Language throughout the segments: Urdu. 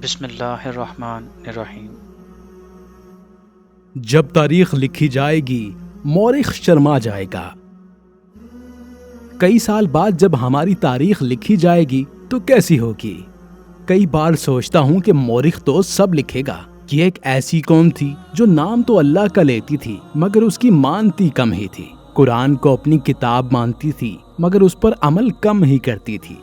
بسم اللہ الرحمن الرحیم۔ جب تاریخ لکھی جائے گی مورخ شرما جائے گا۔ کئی سال بعد جب ہماری تاریخ لکھی جائے گی تو کیسی ہوگی؟ کئی بار سوچتا ہوں کہ مورخ تو سب لکھے گا کہ ایک ایسی قوم تھی جو نام تو اللہ کا لیتی تھی مگر اس کی مانتی کم ہی تھی، قرآن کو اپنی کتاب مانتی تھی مگر اس پر عمل کم ہی کرتی تھی۔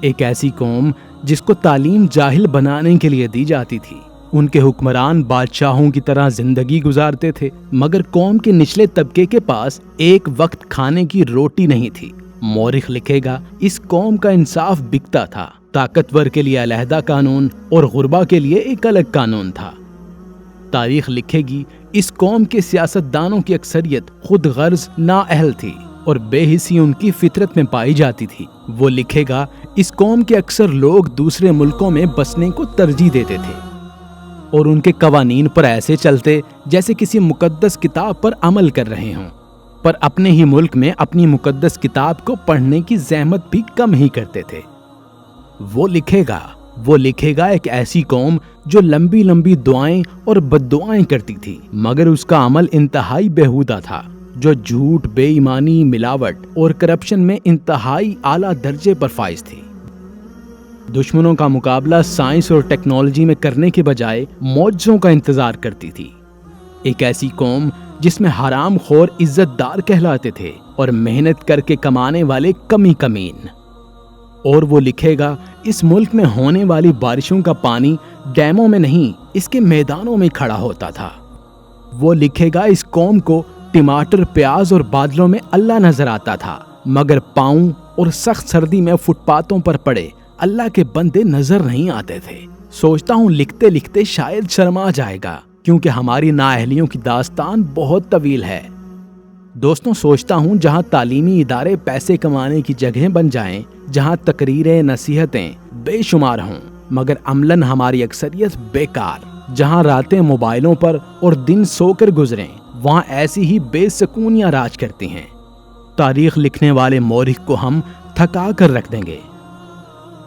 ایک ایسی قوم جس کو تعلیم جاہل بنانے کے لیے دی جاتی تھی، ان کے حکمران بادشاہوں کی طرح زندگی گزارتے تھے مگر قوم کے نچلے طبقے کے پاس ایک وقت کھانے کی روٹی نہیں تھی۔ مورخ لکھے گا اس قوم کا انصاف بکتا تھا، طاقتور کے لیے علیحدہ قانون اور غربا کے لیے ایک الگ قانون تھا۔ تاریخ لکھے گی اس قوم کے سیاستدانوں کی اکثریت خود غرض نااہل تھی اور بے حسی ان کی فطرت میں پائی جاتی تھی۔ وہ لکھے گا اس قوم کے اکثر لوگ دوسرے ملکوں میں بسنے کو ترجیح دیتے تھے اور ان کے قوانین پر ایسے چلتے جیسے کسی مقدس کتاب پر عمل کر رہے ہوں، پر اپنے ہی ملک میں اپنی مقدس کتاب کو پڑھنے کی زحمت بھی کم ہی کرتے تھے۔ وہ لکھے گا ایک ایسی قوم جو لمبی لمبی دعائیں اور بد دعائیں کرتی تھی مگر اس کا عمل انتہائی بیہودہ تھا، جو جھوٹ، بے ایمانی، ملاوٹ اور کرپشن میں انتہائی اعلیٰ درجے پر فائز تھی۔ دشمنوں کا مقابلہ سائنس اور ٹیکنالوجی میں کرنے کے بجائے معجزوں کا انتظار کرتی تھی۔ ایک ایسی قوم جس میں حرام خور عزت دار کہلاتے تھے اور محنت کر کے کمانے والے کمین۔ اور وہ لکھے گا اس ملک میں ہونے والی بارشوں کا پانی ڈیموں میں نہیں اس کے میدانوں میں کھڑا ہوتا تھا۔ وہ لکھے گا اس قوم کو ٹماٹر، پیاز اور بادلوں میں اللہ نظر آتا تھا مگر پاؤں اور سخت سردی میں فٹ پاتھوں پر پڑے اللہ کے بندے نظر نہیں آتے تھے۔ سوچتا ہوں لکھتے لکھتے شاید شرما جائے گا کیونکہ ہماری نااہلیوں کی داستان بہت طویل ہے۔ دوستوں، سوچتا ہوں جہاں تعلیمی ادارے پیسے کمانے کی جگہیں بن جائیں، جہاں تقریریں، نصیحتیں بے شمار ہوں مگر عملاً ہماری اکثریت بیکار، جہاں راتیں موبائلوں پر اور دن سو کر گزریں، وہاں ایسی ہی بے سکونیاں راج کرتی ہیں۔ تاریخ لکھنے والے مورخ کو ہم تھکا کر رکھ دیں گے۔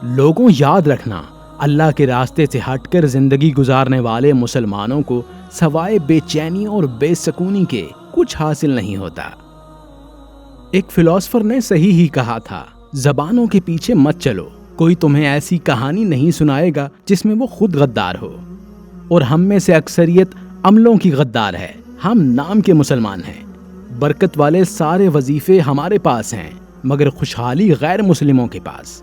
لوگوں، یاد رکھنا، اللہ کے راستے سے ہٹ کر زندگی گزارنے والے مسلمانوں کو سوائے بے چینی اور بے سکونی کے کچھ حاصل نہیں ہوتا۔ ایک فلاسفر نے صحیح ہی کہا تھا، زبانوں کے پیچھے مت چلو، کوئی تمہیں ایسی کہانی نہیں سنائے گا جس میں وہ خود غدار ہو، اور ہم میں سے اکثریت عملوں کی غدار ہے۔ ہم نام کے مسلمان ہیں، برکت والے سارے وظیفے ہمارے پاس ہیں مگر خوشحالی غیر مسلموں کے پاس۔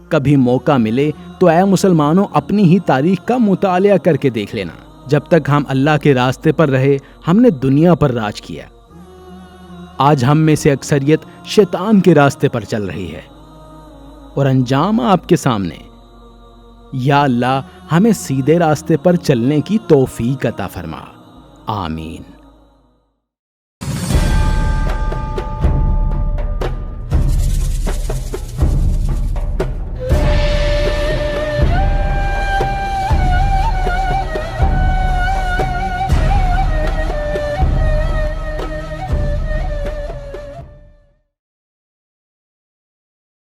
کبھی موقع ملے تو اے مسلمانوں اپنی ہی تاریخ کا مطالعہ کر کے دیکھ لینا۔ جب تک ہم اللہ کے راستے پر رہے ہم نے دنیا پر راج کیا۔ آج ہم میں سے اکثریت شیطان کے راستے پر چل رہی ہے اور انجام آپ کے سامنے۔ یا اللہ ہمیں سیدھے راستے پر چلنے کی توفیق عطا فرما، آمین۔